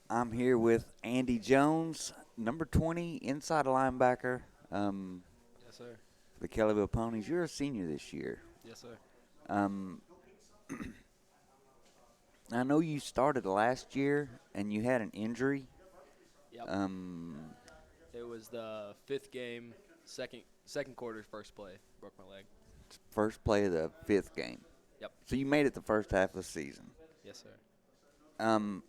I'm here with Andy Jones, number 20, inside linebacker, Yes, sir. the Kellyville Ponies. You're a senior this year. Yes, sir. Um, I know you started last year and you had an injury. Yep. Um, It was the fifth game, second quarter, first play. Broke my leg. First play of the fifth game. Yep. So you made it the first half of the season. Yes, sir.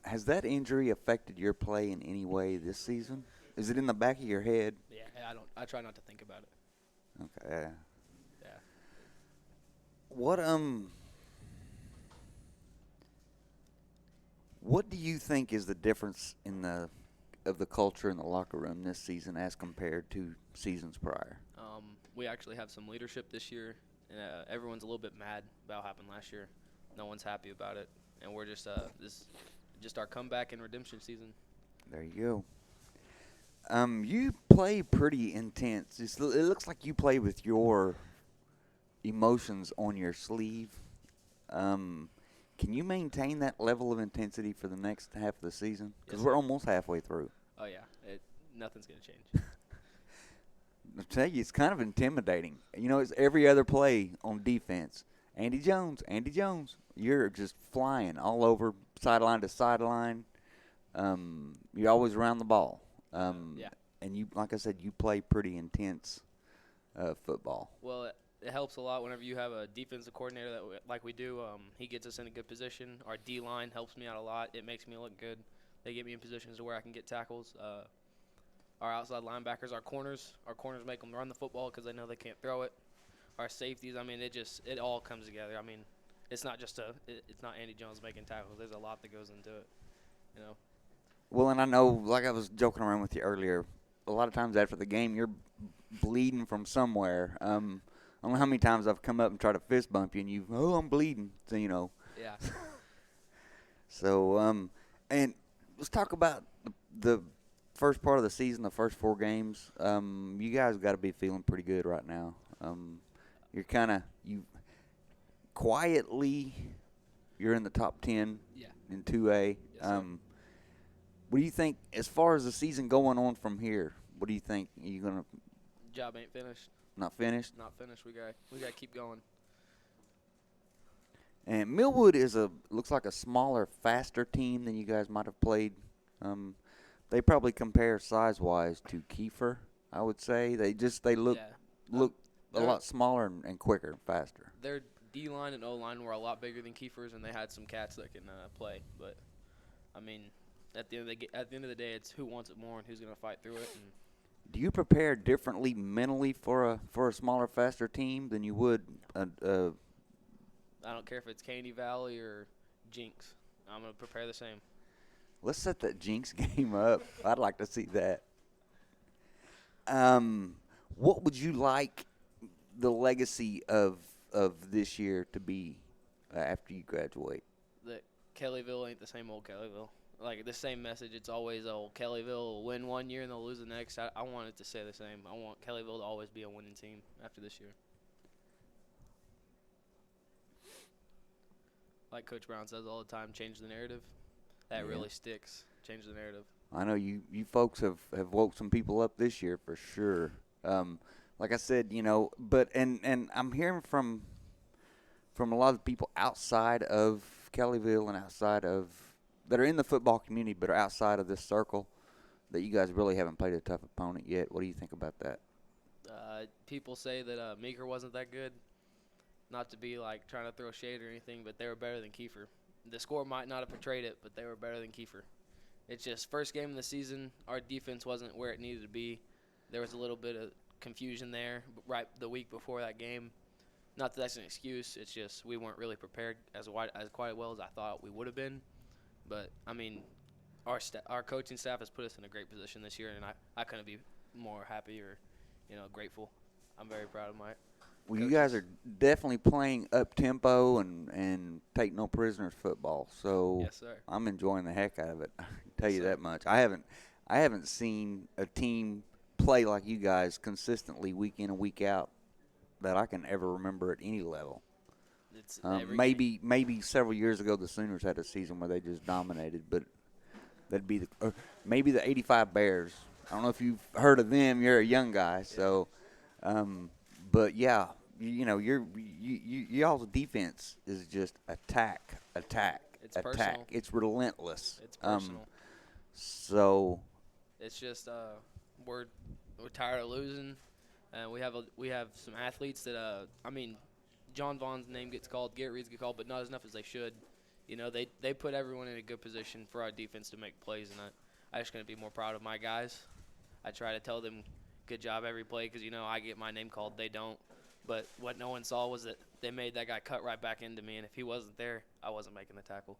Has that injury affected your play in any way this season? Is it in the back of your head? Yeah. I don't. I try not to think about it. Okay. Yeah. What what do you think is the difference in the culture in the locker room this season as compared to seasons prior? We actually have some leadership this year, and everyone's a little bit mad about what happened last year. No one's happy about it, and we're just our comeback and redemption season. There you go. You play pretty intense. It looks like you play with your emotions on your sleeve. Um, can you maintain that level of intensity for the next half of the season? Because Yes, we're sir. almost halfway through. Oh yeah. Nothing's gonna change. I tell you, it's kind of intimidating. You know, it's every other play on defense. Andy Jones, Andy Jones. You're just flying all over, sideline to sideline. You're always around the ball. Um, Yeah. and you, like I said, you play pretty intense football. Well, it helps a lot whenever you have a defensive coordinator like we do. He gets us in a good position. Our D line helps me out a lot. It makes me look good. They get me in positions to where I can get tackles. Our outside linebackers, our corners make them run the football because they know they can't throw it. Our safeties, I mean, it all comes together. I mean, it's not Andy Jones making tackles. There's a lot that goes into it. You know. Well, and I know, like I was joking around with you earlier, a lot of times after the game, you're bleeding from somewhere. I don't know how many times I've come up and tried to fist bump you, and I'm bleeding. So, you know. Yeah. So, and let's talk about the first part of the season, the first four games. You guys got to be feeling pretty good right now. You're kind of you quietly, you're in the top 10 Yeah. in 2A. Yes, sir. What do you think as far as the season going on from here? What do you think? Are you gonna Job ain't finished. not finish? Not finished. We got to keep going. And Millwood is looks like a smaller, faster team than you guys might have played. Um, they probably compare size wise to Kiefer. I would say they look Yeah. look a They're lot smaller and quicker and faster. their D line and O line were a lot bigger than Kiefer's, and they had some cats that can play. But I mean, at the end of the day, it's who wants it more and who's gonna fight through it. And Do you prepare differently mentally for a smaller, faster team than you would? I don't care if it's Candy Valley or Jinx. I'm gonna prepare the same. Let's set that Jinx game up. I'd like to see that. Um, what would you like the legacy of this year to be after you graduate? That Kellyville ain't the same old Kellyville. Like the same message. It's always old Kellyville will win one year and they'll lose the next. I want it to stay the same. I want Kellyville to always be a winning team after this year. Like Coach Brown says all the time, change the narrative. That Yeah. really sticks. Change the narrative. I know you folks have woke some people up this year for sure. Like I said, but and I'm hearing from a lot of people outside of Kellyville and outside of that are in the football community but are outside of this circle that you guys really haven't played a tough opponent yet. What do you think about that? People say that Meeker wasn't that good. Not to be like trying to throw shade or anything, but they were better than Kiefer. The score might not have portrayed it, but they were better than Kiefer. It's just first game of the season, our defense wasn't where it needed to be. There was a little bit of confusion there right the week before that game. Not that that's an excuse. It's just we weren't really prepared as quite well as I thought we would have been. But I mean, our coaching staff has put us in a great position this year, and I couldn't be more happy or grateful. I'm very proud of my Well, you guys coaches. are definitely playing up tempo and take no prisoners football. So Yes, sir. I'm enjoying the heck out of it. I can tell Yes, you sir. that much. I haven't seen a team play like you guys consistently week in and week out that I can ever remember at any level. It's every game. Maybe several years ago the Sooners had a season where they just dominated, but That'd be or maybe the '85 Bears. I don't know if you've heard of them. You're a young guy, so. But yeah, y'all's defense is just attack, attack, It's attack. personal. It's relentless. It's personal. So It's just we're tired of losing, and we have some athletes that John Vaughn's name gets called, Garrett Reed's get called, but not as enough as they should. They put everyone in a good position for our defense to make plays, and I just gonna be more proud of my guys. I try to tell them good job every play because I get my name called, they don't. But what no one saw was that they made that guy cut right back into me, and if he wasn't there, I wasn't making the tackle.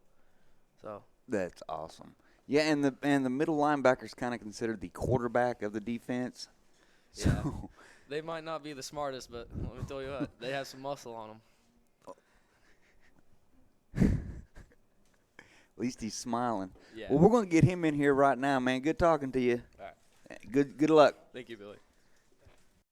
So that's awesome. Yeah, and the middle linebacker's kind of considered the quarterback of the defense. So. Yeah. They might not be the smartest, but let me tell you what, they have some muscle on them. At least he's smiling. Yeah. Well, we're going to get him in here right now, man. Good talking to you. All right. Good luck. Thank you, Billy.